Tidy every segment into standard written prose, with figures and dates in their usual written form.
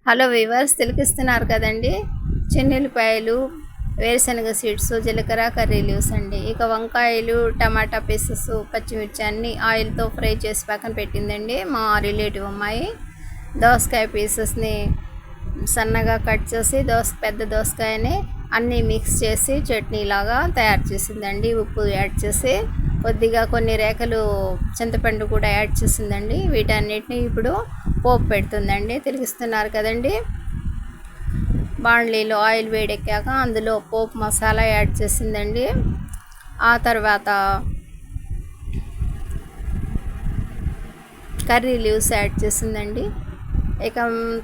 Hello weavers, తిలకిస్తున్నారు కదండి. చెన్నుల్లిపాయలు, వేరుశనగ seeds, జీలకర్ర, కర్రీ లీవ్స్ అండి. ఇక వంకాయలు, టమాటా పీసెస్, పచ్చిమిర్చి అన్నీ ఆయిల్తో ఫ్రై చేసి పక్కన పెట్టిందండి మా రిలేటివ్ అమ్మాయి. దోసకాయ పీసెస్ని సన్నగా కట్ చేసి పెద్ద దోసకాయని అన్నీ మిక్స్ చేసి చట్నీ లాగా తయారు చేసిందండి. ఉప్పు యాడ్ చేసి కొద్దిగా కొన్ని రేఖలు చింతపండు కూడా యాడ్ చేసిందండి. వీటన్నిటిని ఇప్పుడు పోపు పెడుతుందండి. తిరిగిస్తున్నారు కదండి. బాండ్లీలో ఆయిల్ వేడెక్కాక అందులో పోపు మసాలా యాడ్ చేసిందండి. ఆ తర్వాత కర్రీ లీవ్స్ యాడ్ చేసిందండి. ఇక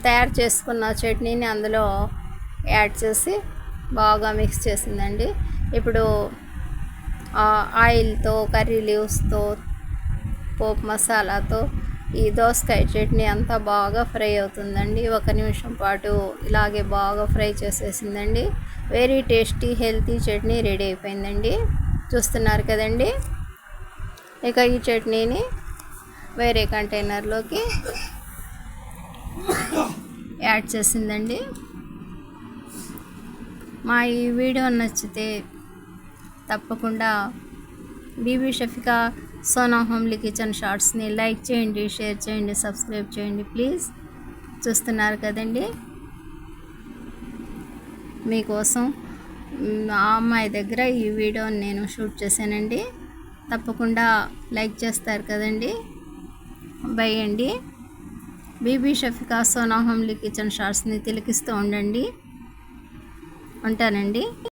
తయారు చేసుకున్న చట్నీని అందులో యాడ్ చేసి బాగా మిక్స్ చేసిందండి. ఇప్పుడు ఆయిల్తో, కర్రీ లీవ్స్తో, పోపు మసాలాతో ఈ దోసకాయ చట్నీ అంతా బాగా ఫ్రై అవుతుందండి. 1 నిమిషం పాటు ఇలాగే బాగా ఫ్రై చేసేసిందండి. Very tasty healthy chutney ready అయిపోయిందండి. చూస్తున్నారు కదండి. ఇక ఈ చట్నీని వేరే కంటైనర్లోకి యాడ్ చేసిందండి. మా ఈ వీడియో నచ్చితే తప్పకుండా బీబీ షఫికా సోనా హోమ్లీ కిచెన్ షార్ట్స్ని లైక్ చేయండి, షేర్ చేయండి, సబ్స్క్రైబ్ చేయండి ప్లీజ్. చూస్తున్నారు కదండి. మీకోసం ఆ అమ్మాయి దగ్గర ఈ వీడియోని నేను షూట్ చేశానండి. తప్పకుండా లైక్ చేస్తారు కదండి. బై అండి. బీబీ షఫికా సోనా హోమ్లీ కిచెన్ షార్ట్స్ని తిలకిస్తూ ఉండండి. ఉంటానండి.